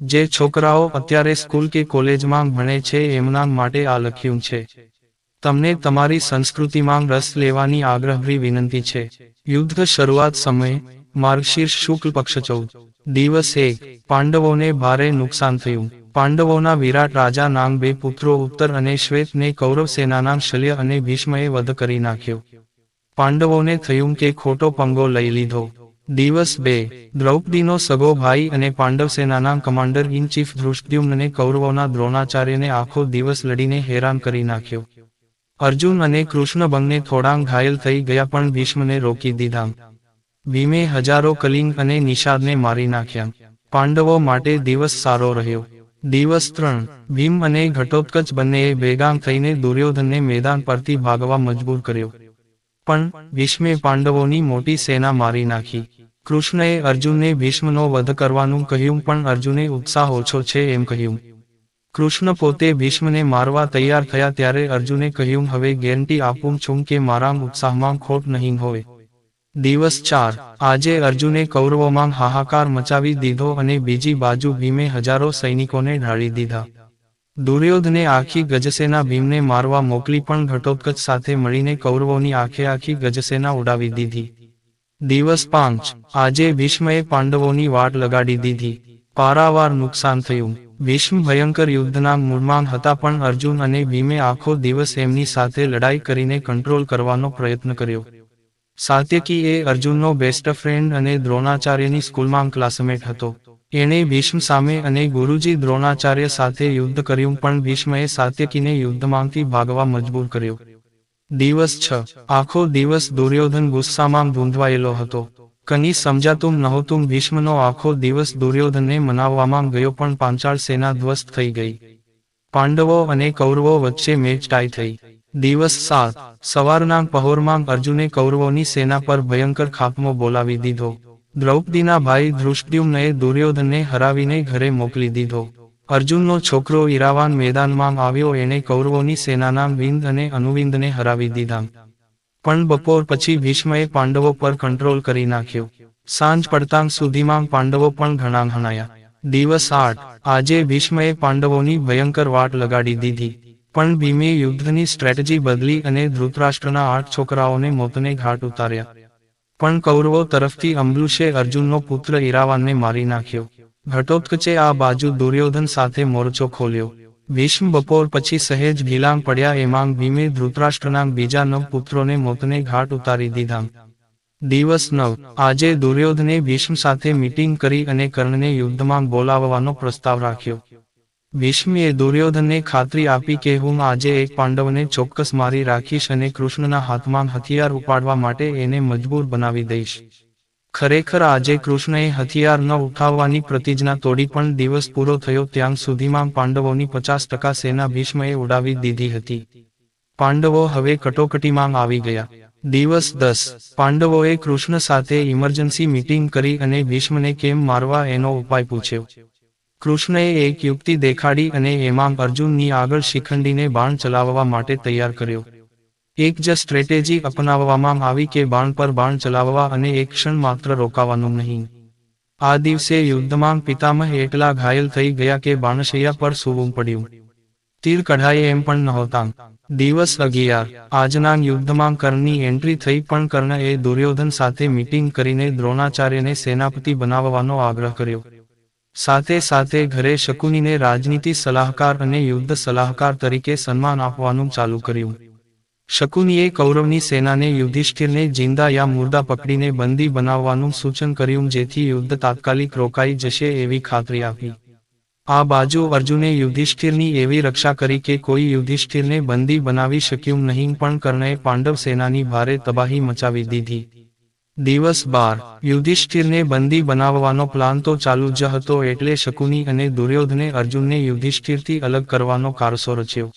જે છોકરાઓ અત્યારે સ્કૂલ કે કોલેજમાં ભણે છે એમના માટે આ લખ્યું છે. તમને તમારી સંસ્કૃતિમાં રસ લેવાની આગ્રહભરી વિનંતી છે. યુદ્ધ શરૂઆત સમયે માર્ગશીર્ષ શુક્લ પક્ષ 14. દિવસ 1. પાંડવોને ભારે નુકસાન થયું. પાંડવોના વિરાટ રાજા નામ બે પુત્રો ઉત્તર અને શ્વેતને કૌરવ સેનાના શલ્ય અને ભીષ્મએ વધ કરી નાખ્યો. પાંડવોને થયું કે ખોટો પંગો લઈ લીધો. દિવસ 2. દ્રૌપદીનો સગો ભાઈ અને પાંડવ સેનાના કમાન્ડર ઇન ચીફ ધૃષ્ટદ્યુમ્નને કૌરવોના દ્રોણાચાર્યને આખો દિવસ લડીને હેરાન કરી નાખ્યો. અર્જુન અને કૃષ્ણ બંને થોડાં ઘાયલ થઈ ગયા પણ ભીષ્મને રોકી દીધા. ભીમે હજારો કલિંગ અને નિષાદને મારી નાખ્યા. પાંડવો માટે દિવસ સારો રહ્યો. દિવસ 3. ભીમ અને ઘટોત્કચ બંનેએ ભેગા થઈને દુર્યોધનને મેદાન પરથી ભાગવા મજબૂર કર્યો. પણ ભીષ્મે પાંડવોની મોટી સેના મારી નાખી. કૃષ્ણએ અર્જુનને ભીષ્મનો વધ કરવાનું કહ્યું પણ અર્જુને ઉત્સાહ ઓછો છે એમ કહ્યું. કૃષ્ણ પોતે ભીષ્મને મારવા તૈયાર થયા ત્યારે અર્જુને કહ્યું હવે ગેરંટી આપું છું કે મારા ઉત્સાહમાં ખોટ નહીં હોય. દિવસ 4. આજે અર્જુને કૌરવોમાં હાહાકાર મચાવી દીધો અને બીજી બાજુ ભીમે હજારો સૈનિકોને ઢાળી દીધા. દુર્યોધને આખી ગજસેના ભીમને મારવા મોકલી પણ ઘટોત્કચ સાથે મળીને કૌરવોની આખી ગજસેના ઉડાવી દીધી. દિવસ 5. આજે ભીષ્મએ પાંડવોની વાટ લગાડી દીધી. પારાવાર નુકસાન થયું. ભીષ્મ ભયંકર યુદ્ધના મૂળમાં હતા પણ અર્જુન અને ભીમે આખો દિવસ એમની સાથે લડાઈ કરીને કંટ્રોલ કરવાનો પ્રયત્ન કર્યો. સાત્યકી એ અર્જુનનો બેસ્ટ ફ્રેન્ડ અને દ્રોણાચાર્યની સ્કૂલમાં ક્લાસમેટ હતો. એણે ભીષ્મ સામે અને ગુરુજી દ્રોણાચાર્ય સાથે યુદ્ધ કર્યું પણ ભીષ્મએ સાત્યકીને યુદ્ધમાંથી ભાગવા મજબૂર કર્યો. દિવસ 6. આખો દિવસ દુર્યોધન ગુસ્સામાં ધૂંધવાયેલો હતો. કંઈ સમજાતું નહોતું. ભીષ્મનો આખો દિવસ દુર્યોધનને મનાવવામાં ગયો પણ પાંચાળ સેના ધ્વસ્ત થઈ ગઈ. પાંડવો અને કૌરવો વચ્ચે મેચ ટાઈ થઈ. દિવસ 7. સવારના પહોરમાં અર્જુને કૌરવોની સેના પર ભયંકર ખાત્મો બોલાવી દીધો. દ્રૌપદીના ભાઈ ધૃષ્ટદ્યુમ્નએ દુર્યોધનને હરાવીને ઘરે મોકલી દીધો. અર્જુનનો છોકરો ઈરાવાન મેદાનમાં આવ્યો. એણે કૌરવોની સેનાના વિંદ અને અનુવિંદને હરાવી દીધા. પણ બપોર પછી ભીષ્મએ પાંડવો પર કંટ્રોલ કરી નાખ્યો. સાંજ પડતાં સુધીમાં પાંડવો પણ ઘણા હણાયા. દિવસ 8. આજે ભીષ્મએ પાંડવોની ભયંકર વાટ લગાડી દીધી. પણ ભીમે યુદ્ધની સ્ટ્રેટેજી બદલી અને ધૃતરાષ્ટ્રના 8 છોકરાઓને મોતને ઘાટ ઉતાર્યા. પણ કૌરવો તરફથી અંબુશે અર્જુનનો પુત્ર ઈરાવાનને મારી નાખ્યો. ઘટોત્કચે આ બાજુ દુર્યોધન સાથે મોરચો ખોલ્યો. ભીષ્મ બપોર પછી સહેજ ઢીલાં પડ્યા એમાં ભીમે ધૃતરાષ્ટ્રના બીજા 9 પુત્રોને મોતને ઘાટ ઉતારી દીધા. દિવસ 9. આજે દુર્યોધને ભીષ્મ સાથે મીટિંગ કરી અને કર્ણને યુદ્ધમાં બોલાવવાનો પ્રસ્તાવ રાખ્યો. ભીષ્મે દુર્યોધનને ખાતરી આપી કે હું આજે એક પાંડવને ચોક્કસ મારી રાખીશ અને કૃષ્ણના હાથમાં હથિયાર ઉપાડવા માટે એને મજબૂર બનાવી દઈશ. ખરેખર આજે કૃષ્ણએ હથિયાર ન ઉઠાવવાની પ્રતિજ્ઞા તોડી પણ દિવસ પૂરો થયો ત્યાં સુધીમાં પાંડવોની 50% સેના ભીષ્મએ ઉડાવી દીધી હતી. પાંડવો હવે કટોકટીમાં આવી ગયા. દિવસ 10. પાંડવોએ કૃષ્ણ સાથે ઇમરજન્સી મીટિંગ કરી અને ભીષ્મને કેમ મારવા એનો ઉપાય પૂછ્યો. કૃષ્ણએ એક યુક્તિ દેખાડી અને એમાં અર્જુનની આગળ શિખંડીને બાણ ચલાવવા માટે તૈયાર કર્યો. એક જ સ્ટ્રેટેજી અપનાવવામાં આવી કે બાણ પર બાણ ચલાવવા અને એક ક્ષણ માત્ર રોકાવાનું નહીં. આ દિવસે યુદ્ધમાં પિતામહ એટલા ઘાયલ થઈ ગયા કે બાણશૈયા પર સૂવું પડ્યું. તીર કઢાય એમ પણ નહોતા. દિવસ 11. આજના યુદ્ધમાં કર્ણની એન્ટ્રી થઈ પણ કર્ણએ દુર્યોધન સાથે મીટિંગ કરીને દ્રોણાચાર્યને સેનાપતિ બનાવવાનો આગ્રહ કર્યો. સાથે સાથે ઘરે શકુનીને રાજનીતિ સલાહકાર અને યુદ્ધ સલાહકાર તરીકે સન્માન આપવાનું ચાલુ કર્યું. શકુનીએ કૌરવની સેનાને યુધિષ્ઠિરને જિંદા યા મુર્દા પકડીને બંદી બનાવવાનું સૂચન કર્યું જેથી યુદ્ધ તાત્કાલિક રોકાઈ જશે એવી ખાતરી આપી. આ બાજુ અર્જુને યુધિષ્ઠિરની એવી રક્ષા કરી કે કોઈ યુધિષ્ઠિરને બંદી બનાવી શક્યું નહીં પણ કર્ણએ પાંડવ સેનાની ભારે તબાહી મચાવી દીધી. દિવસ 12. યુધિષ્ઠિરને બંદી બનાવવાનો પ્લાન તો ચાલુ જ હતો એટલે શકુની અને દુર્યોધને અર્જુનને યુધિષ્ઠિરથી અલગ કરવાનો કારસો રચ્યો.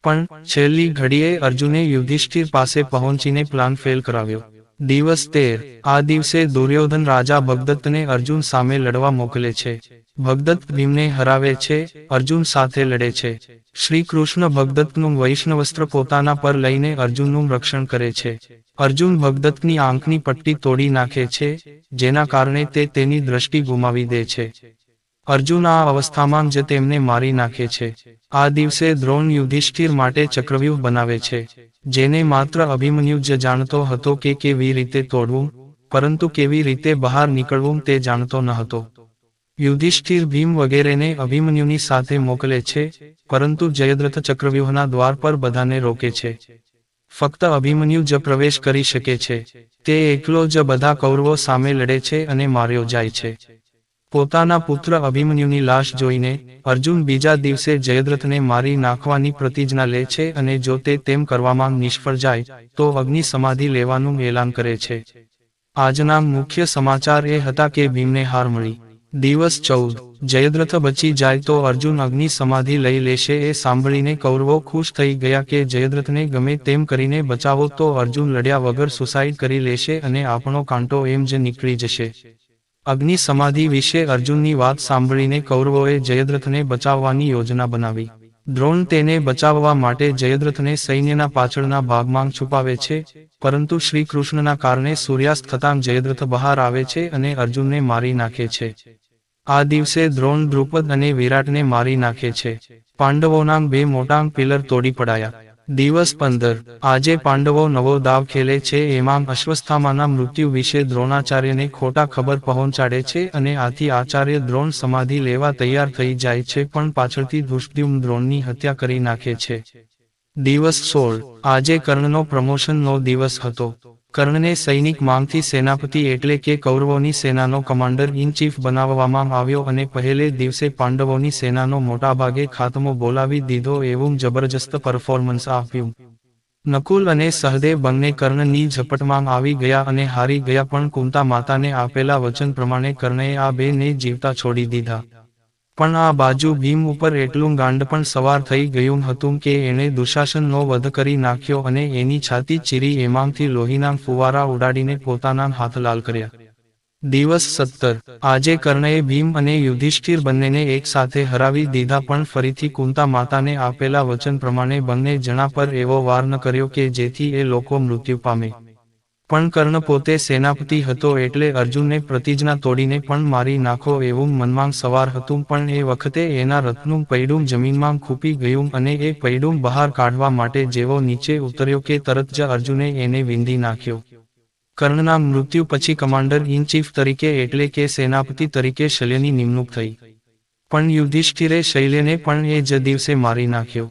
પણ છેલ્લી ઘડીએ અર્જુને યુધિષ્ઠિર પાસે પહોંચીને પ્લાન ફેલ કરાવ્યો. દિવસ 13. આ દિવસે દુર્યોધન રાજા ભગદત્તને અર્જુન સામે લડવા મોકલે છે. ભગદત્ત ભીમને હરાવે છે, અર્જુન સાથે લડે છે. શ્રી કૃષ્ણ ભગદત્તનું વૈષ્ણવસ્ત્ર પોતાના પર લઈને અર્જુનનું રક્ષણ કરે છે. અર્જુન ભગદત્તની આંખની પટ્ટી તોડી નાખે છે, જેના કારણે તે તેની દ્રષ્ટિ ગુમાવી દે છે. અર્જુન આ અવસ્થામાં જ તેમને મારી નાખે છે. આ દિવસે દ્રોણ યુધિષ્ઠિર માટે ચક્રવ્યૂહ બનાવે છે, જેને માત્ર અભિમન્યુ જ જાણતો હતો કે કેવી રીતે તોડવું, પરંતુ કેવી રીતે બહાર નીકળવું તે જાણતો ન હતો. યુધિષ્ઠિર ભીમ વગેરેને અભિમન્યુની સાથે મોકલે છે, પરંતુ જયદ્રથ ચક્રવ્યૂહના દ્વાર પર બધાને રોકે છે. ફક્ત અભિમન્યુ જ પ્રવેશ કરી શકે છે. તે એકલો જ બધા કૌરવો સામે લડે છે અને માર્યો જાય છે. પોતાના પુત્ર અભિમન્યુની લાશ જોઈને અર્જુન બીજા દિવસે જયદ્રથને મારી નાખવાની પ્રતિજ્ઞા લે છે અને જો તે તેમ કરવામાં નિષ્ફળ જાય તો અગ્નિ સમાધિ લેવાનું એલાન કરે છે. આજના મુખ્ય સમાચાર એ હતા કે ભીમને હાર મળી. દિવસ 14 જયદ્રથ બચી જાય તો અર્જુન અગ્નિ સમાધિ લઈ લેશે એ સાંભળીને કૌરવો ખુશ થઈ ગયા કે જયદ્રથને ગમે તેમ કરીને બચાવો તો અર્જુન લડ્યા વગર સુસાઇડ કરી લેશે અને આપણો કાંટો એમ જ નીકળી જશે. અગ્નિ સમાધિ વિશે અર્જુનની વાત સાંભળીને કૌરવોએ જયદ્રથને બચાવવાની યોજના બનાવી. દ્રોણ તેને બચાવવા માટે જયદ્રથને સૈન્યના પાછળના ભાગમાં છુપાવે છે, પરંતુ શ્રી કૃષ્ણના કારણે સૂર્યાસ્ત થતાં જયદ્રથ બહાર આવે છે અને અર્જુનને મારી નાખે છે. આ દિવસે દ્રોણ દ્રુપદ અને વિરાટને મારી નાખે છે. પાંડવોના બે મોટા પિલર તોડી પડાયા. દિવસ 15 આજે પાંડવો નવો દાવ ખેલે છે. એમાં અશ્વસ્થામાના મૃત્યુ વિશે દ્રોણાચાર્યને ખોટા ખબર પહોંચાડે છે અને આથી આચાર્ય દ્રોણ સમાધિ લેવા તૈયાર થઈ જાય છે, પણ પાછળથી ધૃષ્ટદ્યુમ્ન દ્રોણની હત્યા કરી નાખે છે. દિવસ 16 આજે કર્ણનો પ્રમોશનનો દિવસ હતો. કર્ણને સૈનિક માંગથી સેનાપતિ એટલે કે કૌરવોની સેનાનો કમાન્ડર ઇન ચીફ બનાવવામાં આવ્યો અને પહેલે દિવસે પાંડવોની સેનાનો મોટાભાગે ખાતમો બોલાવી દીધો. એવું જબરજસ્ત પરફોર્મન્સ આપ્યું. નકુલ અને સહદેવ બંને કર્ણની ઝપટમાં આવી ગયા અને હારી ગયા, પણ કુંતા માતાને આપેલા વચન પ્રમાણે કર્ણએ આ બેને જીવતા છોડી દીધા. પણ આ બાજુ ભીમ ઉપર એટલું ગાંડ પણ સવાર થઈ ગયું હતું કે એણે દુશાસનનો વધ કરી નાખ્યો અને એની છાતી ચીરી એમાંથી લોહીના ફુવારા ઉડાડીને પોતાના હાથ લાલ કર્યા. દિવસ 17 આજે કર્ણએ ભીમ અને યુધિષ્ઠિર બંનેને એક સાથે હરાવી દીધા, પણ ફરીથી કુંતા માતાને આપેલા વચન પ્રમાણે બંને જણા પર એવો વાર ન કર્યો કે જેથી એ લોકો મૃત્યુ પામે. પણ કર્ણ પોતે સેનાપતિ હતો એટલે અર્જુનને પ્રતિજ્ઞા તોડીને પણ મારી નાખો એવું મનમાં સવાર હતું, પણ એ વખતે એના રથનું પૈડું જમીનમાં ખૂપી ગયું અને એ પૈડું બહાર કાઢવા માટે જેવો નીચે ઉતર્યો કે તરત જ અર્જુને એને વીંધી નાખ્યો. કર્ણના મૃત્યુ પછી કમાન્ડર ઇન ચીફ તરીકે એટલે કે સેનાપતિ તરીકે શલ્યની નિમણૂક થઈ, પણ યુધિષ્ઠિરે શૈલ્યને પણ એ જ દિવસે મારી નાખ્યો.